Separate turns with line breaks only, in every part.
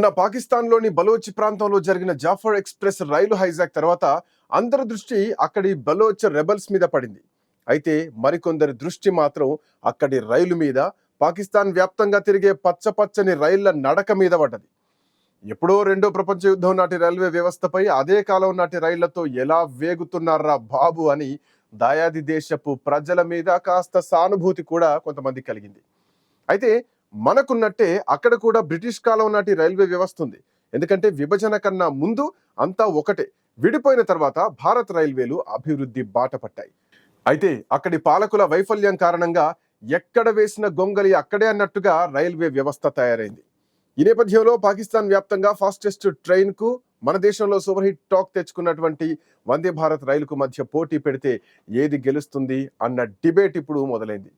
మొన్న పాకిస్తాన్లోని బలోచ్ ప్రాంతంలో జరిగిన జాఫర్ ఎక్స్‌ప్రెస్ రైలు హైజాక్ తర్వాత అందరి దృష్టి అక్కడి బలోచ్ రెబెల్స్ మీద పడింది. అయితే మరికొందరి దృష్టి మాత్రం అక్కడి రైలు మీద, పాకిస్తాన్ వ్యాప్తంగా తిరిగే పచ్చని రైళ్ల నడక మీద పడ్డది. ఎప్పుడో రెండో ప్రపంచ యుద్ధం నాటి రైల్వే వ్యవస్థపై అదే కాలం నాటి రైళ్లతో ఎలా వేగుతున్నారా బాబు అని దాయాది దేశపు ప్రజల మీద కాస్త సానుభూతి కూడా కొంతమంది కలిగింది. అయితే మనకున్నట్టే అక్కడ కూడా బ్రిటిష్ కాలం నాటి రైల్వే వ్యవస్థ ఉంది. ఎందుకంటే విభజన కన్నా ముందు అంతా ఒకటే, విడిపోయిన తర్వాత భారత్ రైల్వేలు అభివృద్ధి బాట పట్టాయి. అయితే అక్కడి పాలకుల వైఫల్యం కారణంగా ఎక్కడ వేసిన గొంగలి అక్కడే అన్నట్టుగా రైల్వే వ్యవస్థ తయారైంది. ఈ నేపథ్యంలో పాకిస్తాన్ వ్యాప్తంగా ఫాస్టెస్ట్ ట్రైన్ కు మన దేశంలో సూపర్ హిట్ టాక్ తెచ్చుకున్నటువంటి వందే భారత్ రైలుకు మధ్య పోటీ పెడితే ఏది గెలుస్తుంది అన్న డిబేట్ ఇప్పుడు మొదలైంది.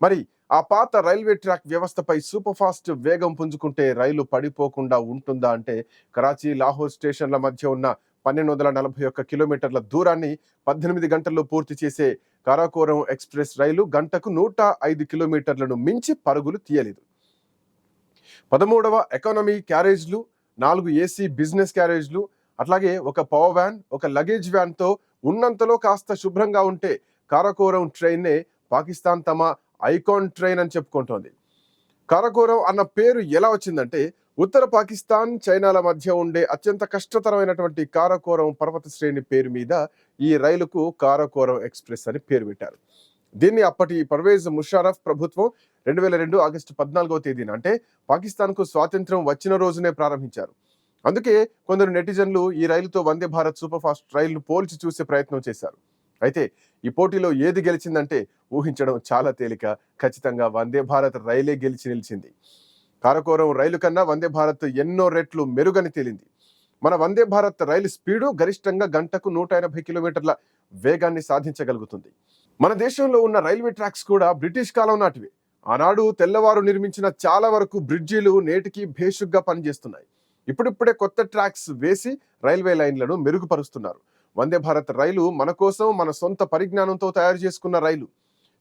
మరి ఆ పాత రైల్వే ట్రాక్ వ్యవస్థపై సూపర్ ఫాస్ట్ వేగం పుంజుకుంటే రైలు పడిపోకుండా ఉంటుందా అంటే, కరాచీ లాహోర్ స్టేషన్ల మధ్య ఉన్న 1241 కిలోమీటర్ల దూరాన్ని 18 గంటల్లో పూర్తి చేసే కారాకోరం ఎక్స్ప్రెస్ రైలు గంటకు 105 కిలోమీటర్లను మించి పరుగులు తీయలేదు. 13వ ఎకానమీ క్యారేజ్లు, 4 ఏసీ బిజినెస్ క్యారేజ్లు, అట్లాగే ఒక పవర్ వ్యాన్, ఒక లగేజ్ వ్యాన్తో ఉన్నంతలో కాస్త శుభ్రంగా ఉంటే కారాకోరం ట్రైన్నే పాకిస్తాన్ తమ ఐకాన్ ట్రైన్ అని చెప్పుకుంటోంది. కారాకోరం అన్న పేరు ఎలా వచ్చిందంటే, ఉత్తర పాకిస్తాన్ చైనాల మధ్య ఉండే అత్యంత కష్టతరమైనటువంటి కారాకోరం పర్వత శ్రేణి పేరు మీద ఈ రైలుకు కారాకోరం ఎక్స్ప్రెస్ అని పేరు పెట్టారు. దీన్ని అప్పటి పర్వేజ్ ముషారఫ్ ప్రభుత్వం 2002 ఆగస్టు 14వ తేదీన, అంటే పాకిస్తాన్కు స్వాతంత్ర్యం వచ్చిన రోజునే ప్రారంభించారు. అందుకే కొందరు నెటిజన్లు ఈ రైలుతో వందే భారత్ సూపర్ ఫాస్ట్ రైలును పోల్చి చూసే ప్రయత్నం చేశారు. అయితే ఈ పోటీలో ఏది గెలిచిందంటే ఊహించడం చాలా తేలిక. ఖచ్చితంగా వందే భారత్ రైలే గెలిచి నిలిచింది. కారాకోరం రైలు కన్నా వందే భారత్ ఎన్నో రెట్లు మెరుగని తేలింది. మన వందే భారత్ రైలు స్పీడు గరిష్టంగా గంటకు 180 కిలోమీటర్ల వేగాన్ని సాధించగలుగుతుంది. మన దేశంలో ఉన్న రైల్వే ట్రాక్స్ కూడా బ్రిటిష్ కాలం నాటివి. ఆనాడు తెల్లవారు నిర్మించిన చాలా వరకు బ్రిడ్జీలు నేటికి భేషుగ్గా పనిచేస్తున్నాయి. ఇప్పుడిప్పుడే కొత్త ట్రాక్స్ వేసి రైల్వే లైన్లను మెరుగుపరుస్తున్నారు. వందే భారత్ రైలు మన కోసం, మన సొంత పరిజ్ఞానంతో తయారు చేసుకున్న రైలు.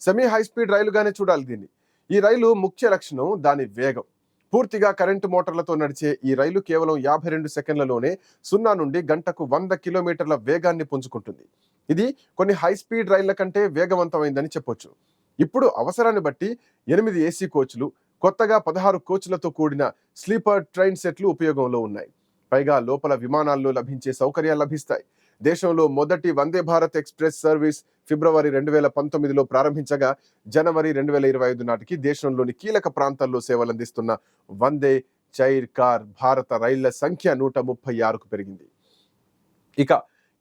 సెమీ హై స్పీడ్ రైలుగానే చూడాలి దీన్ని. ఈ రైలు ముఖ్య లక్షణం దాని వేగం. పూర్తిగా కరెంటు మోటార్లతో నడిచే ఈ రైలు కేవలం 52 సెకండ్లలోనే 0 నుండి గంటకు 100 కిలోమీటర్ల వేగాన్ని పుంజుకుంటుంది. ఇది కొన్ని హై స్పీడ్ రైళ్ల కంటే వేగవంతమైందని చెప్పొచ్చు. ఇప్పుడు అవసరాన్ని బట్టి 8 ఏసీ కోచ్లు, కొత్తగా 16 కోచ్లతో కూడిన స్లీపర్ ట్రైన్ సెట్లు ఉపయోగంలో ఉన్నాయి. పైగా లోపల విమానాల్లో లభించే సౌకర్యాలు లభిస్తాయి. దేశంలో మొదటి వందే భారత్ ఎక్స్ప్రెస్ సర్వీస్ ఫిబ్రవరి 2019లో ప్రారంభించగా, జనవరి 2025 నాటికి దేశంలోని కీలక ప్రాంతాల్లో సేవలందిస్తున్న వందే చైర్ కార్ భారత రైళ్ల సంఖ్య 136కు పెరిగింది. ఇక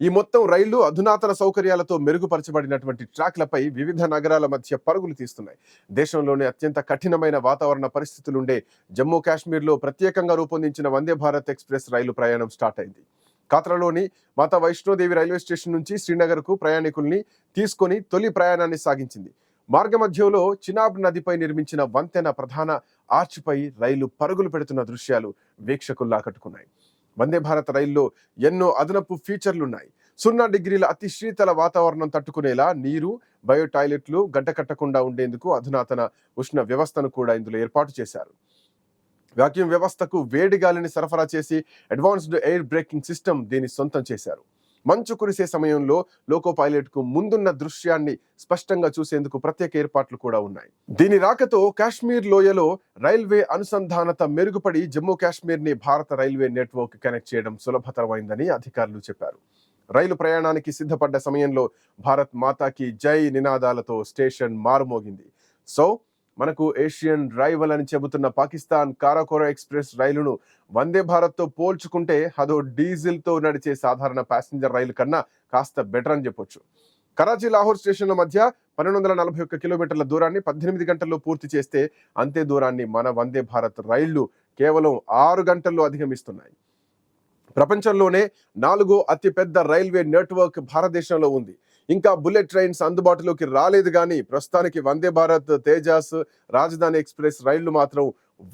ఈ మొత్తం రైళ్లు అధునాతన సౌకర్యాలతో మెరుగుపరచబడినటువంటి ట్రాక్లపై వివిధ నగరాల మధ్య పరుగులు తీస్తున్నాయి. దేశంలోని అత్యంత కఠినమైన వాతావరణ పరిస్థితులుండే జమ్మూ కాశ్మీర్లో ప్రత్యేకంగా రూపొందించిన వందే భారత్ ఎక్స్ప్రెస్ రైలు ప్రయాణం స్టార్ట్ అయింది. కాత్రాలోని మాతా వైష్ణోదేవి రైల్వే స్టేషన్ నుంచి శ్రీనగర్కు ప్రయాణికుల్ని తీసుకొని తొలి ప్రయాణాన్ని సాగించింది. మార్గ మధ్యలో చినాబ్ నదిపై నిర్మించిన వంతెన ప్రధాన ఆర్చ్పై రైలు పరుగులు పెడుతున్న దృశ్యాలు వీక్షకుల్లా ఆకట్టుకున్నాయి. వందే భారత్ రైల్లో ఎన్నో అదనపు ఫీచర్లున్నాయి. 0 డిగ్రీల అతి శీతల వాతావరణం తట్టుకునేలా నీరు, బయో టాయిలెట్లు, గడ్డకట్టకుండా ఉండేందుకు అధునాతన ఉష్ణ వ్యవస్థను కూడా ఇందులో ఏర్పాటు చేశారు. వాక్యూమ్ వ్యవస్థకు వేడి గాలిని సరఫరా చేసి అడ్వాన్స్డ్ ఎయిర్ బ్రేకింగ్ సిస్టమ్ దీన్ని సొంతం చేశారు. మంచు కురిసే సమయంలో లోకో పైలట్ కు ముందున్న దృశ్యాన్ని స్పష్టంగా చూసేందుకు ప్రత్యేక ఏర్పాట్లు కూడా ఉన్నాయి. దీని రాకతో కాశ్మీర్ లోయలో రైల్వే అనుసంధానత మెరుగుపడి జమ్మూ కాశ్మీర్ ని భారత రైల్వే నెట్వర్క్ కనెక్ట్ చేయడం సులభతరమైందని అధికారులు చెప్పారు. రైలు ప్రయాణానికి సిద్ధపడ్డ సమయంలో భారత్ మాతాకి జై నినాదాలతో స్టేషన్ మారుమోగింది. సో మనకు ఏషియన్ రైవల్ అని చెబుతున్న పాకిస్తాన్ కారాకోరం ఎక్స్ప్రెస్ రైలును వందే భారత్ తో పోల్చుకుంటే అదో డీజిల్ తో నడిచే సాధారణ ప్యాసింజర్ రైలు కన్నా కాస్త బెటర్ అని చెప్పొచ్చు. కరాచీ లాహోర్ స్టేషన్ల మధ్య 1241 కిలోమీటర్ల దూరాన్ని 18 గంటల్లో పూర్తి చేస్తే అంతే దూరాన్ని మన వందే భారత్ రైళ్లు కేవలం 6 గంటల్లో అధిగమిస్తున్నాయి. ప్రపంచంలోనే 4వ అతిపెద్ద రైల్వే నెట్వర్క్ భారతదేశంలో ఉంది. ఇంకా బుల్లెట్ ట్రైన్స్ అందుబాటులోకి రాలేదు, కానీ ప్రస్తుతానికి వందే భారత్, తేజాస్, రాజధాని ఎక్స్ప్రెస్ రైళ్లు మాత్రం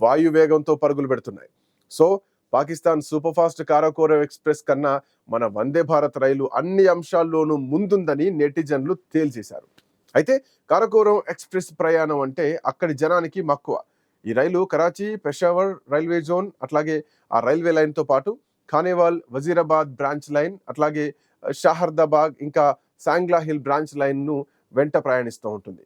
వాయు వేగంతో పరుగులు పెడుతున్నాయి. So Pakistan super fast Karakoram express కన్నా మన వందే భారత్ రైలు అన్ని అంశాల్లోనూ ముందుందని నెటిజన్లు తేల్చేశారు. అయితే కారాకోరం ఎక్స్ప్రెస్ ప్రయాణం అంటే అక్కడి జనానికి మక్కువ. ఈ రైలు కరాచీ, పెషావర్ రైల్వే జోన్, అట్లాగే ఆ రైల్వే లైన్తో పాటు ఖానేవాల్, వజీరాబాద్ బ్రాంచ్ లైన్, అట్లాగే షాహర్దాబాద్, ఇంకా సాంగ్లా హిల్ బ్రాంచ్ లైన్ను వెంట ప్రయాణిస్తూ ఉంటుంది.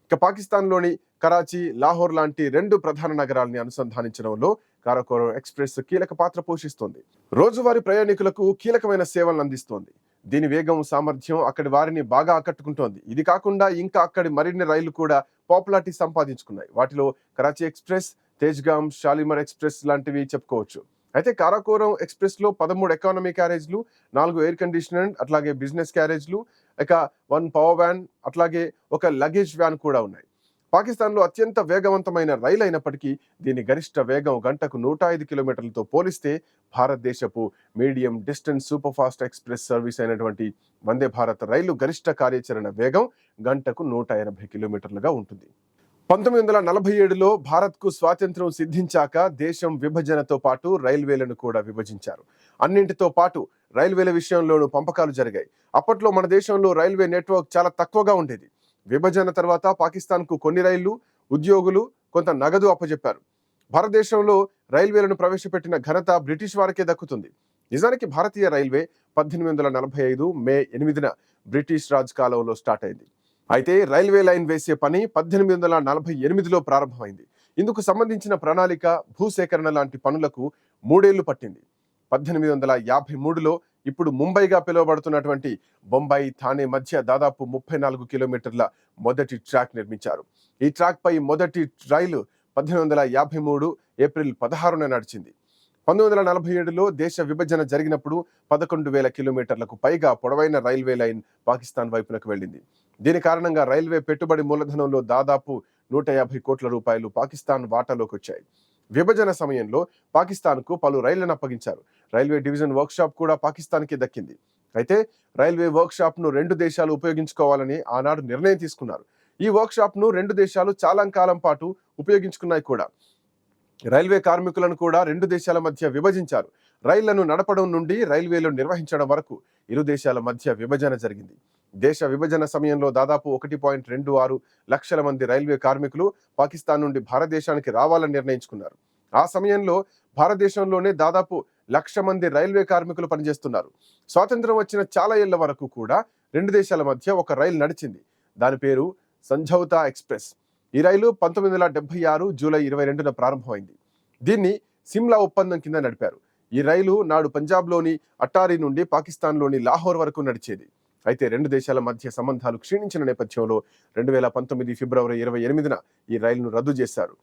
ఇక పాకిస్తాన్లోని కరాచీ, లాహోర్ లాంటి 2 ప్రధాన నగరాల్ని అనుసంధానించడంలో కారాకోరం ఎక్స్ప్రెస్ కీలక పాత్ర పోషిస్తోంది. రోజువారీ ప్రయాణికులకు కీలకమైన సేవలను అందిస్తోంది. దీని వేగం, సామర్థ్యం అక్కడి వారిని బాగా ఆకట్టుకుంటోంది. ఇది కాకుండా ఇంకా అక్కడి మరిన్ని రైళ్లు కూడా పాపులారిటీ సంపాదించుకున్నాయి. వాటిలో కరాచీ ఎక్స్ప్రెస్, తేజ్గామ్, షాలిమర్ ఎక్స్ప్రెస్ లాంటివి చెప్పుకోవచ్చు. అయితే కారాకోరం ఎక్స్ప్రెస్ లో 13 ఎకానమీ క్యారేజ్లు, 4 ఎయిర్ కండిషనర్, అట్లాగే బిజినెస్ క్యారేజ్లు, ఇక 1 పవర్ వ్యాన్, అట్లాగే ఒక లగేజ్ వ్యాన్ కూడా ఉన్నాయి. పాకిస్తాన్లో అత్యంత వేగవంతమైన రైలు అయినప్పటికీ దీని గరిష్ట వేగం గంటకు 105 కిలోమీటర్లతో పోలిస్తే భారతదేశపు medium distance super fast express service అయినటువంటి వందే భారత్ రైలు గరిష్ట కార్యాచరణ వేగం గంటకు 180 కిలోమీటర్లుగా ఉంటుంది. 1947లో భారత్కు స్వాతంత్ర్యం సిద్ధించాక దేశం విభజనతో పాటు రైల్వేలను కూడా విభజించారు. అన్నింటితో పాటు రైల్వేల విషయంలోనూ పంపకాలు జరిగాయి. అప్పట్లో మన దేశంలో రైల్వే నెట్వర్క్ చాలా తక్కువగా ఉండేది. విభజన తర్వాత పాకిస్తాన్కు కొన్ని రైళ్లు, ఉద్యోగులు, కొంత నగదు అప్పజెప్పారు. భారతదేశంలో రైల్వేలను ప్రవేశపెట్టిన ఘనత బ్రిటిష్ వారికే దక్కుతుంది. నిజానికి భారతీయ రైల్వే 1845 మే 8న బ్రిటిష్ రాజ్ కాలంలో స్టార్ట్ అయింది. అయితే రైల్వే లైన్ వేసే పని 1848లో ప్రారంభమైంది. ఇందుకు సంబంధించిన ప్రణాళిక, భూసేకరణ లాంటి పనులకు 3 ఏళ్లు పట్టింది. 1853లో ఇప్పుడు ముంబైగా పిలువబడుతున్నటువంటి బొంబాయి, థానే మధ్య దాదాపు 34 కిలోమీటర్ల మొదటి ట్రాక్ నిర్మించారు. ఈ ట్రాక్ పై మొదటి రైలు 1853 ఏప్రిల్ 16న నడిచింది. 1947లో దేశ విభజన జరిగినప్పుడు 11,000 కిలోమీటర్లకు పైగా పొడవైన రైల్వే లైన్ పాకిస్తాన్ వైపునకు వెళ్ళింది. దీని కారణంగా రైల్వే పెట్టుబడి మూలధనంలో దాదాపు 150 కోట్ల రూపాయలు పాకిస్తాన్ వాటాలోకి వచ్చాయి. విభజన సమయంలో పాకిస్తాన్కు పలు రైళ్లను అప్పగించారు. రైల్వే డివిజన్ వర్క్షాప్ కూడా పాకిస్తాన్కి దక్కింది. అయితే రైల్వే వర్క్షాప్ను 2 దేశాలు ఉపయోగించుకోవాలని ఆనాడు నిర్ణయం తీసుకున్నారు. ఈ వర్క్షాప్ను 2 దేశాలు చాలా కాలం పాటు ఉపయోగించుకున్నాయి కూడా. రైల్వే కార్మికులను కూడా 2 దేశాల మధ్య విభజించారు. రైళ్లను నడపడం నుండి రైల్వేలు నిర్వహించడం వరకు ఇరు దేశాల మధ్య విభజన జరిగింది. దేశ విభజన సమయంలో దాదాపు 1.26 లక్షల మంది రైల్వే కార్మికులు పాకిస్తాన్ నుండి భారతదేశానికి రావాలని నిర్ణయించుకున్నారు. ఆ సమయంలో భారతదేశంలోనే దాదాపు 1,00,000 మంది రైల్వే కార్మికులు పనిచేస్తున్నారు. స్వాతంత్రం వచ్చిన చాలా ఏళ్ల వరకు కూడా 2 దేశాల మధ్య ఒక రైలు నడిచింది. దాని పేరు సంఝౌతా ఎక్స్ప్రెస్. ఈ రైలు 1976 జూలై 22న ప్రారంభమైంది. దీన్ని సిమ్లా ఒప్పందం కింద నడిపారు. ఈ రైలు నాడు పంజాబ్లోని అట్టారీ నుండి పాకిస్తాన్లోని లాహోర్ వరకు నడిచేది. అయితే 2 దేశాల మధ్య సంబంధాలు క్షీణించిన నేపథ్యంలో 2019 ఫిబ్రవరి 28న ఈ రైలును రద్దు చేశారు.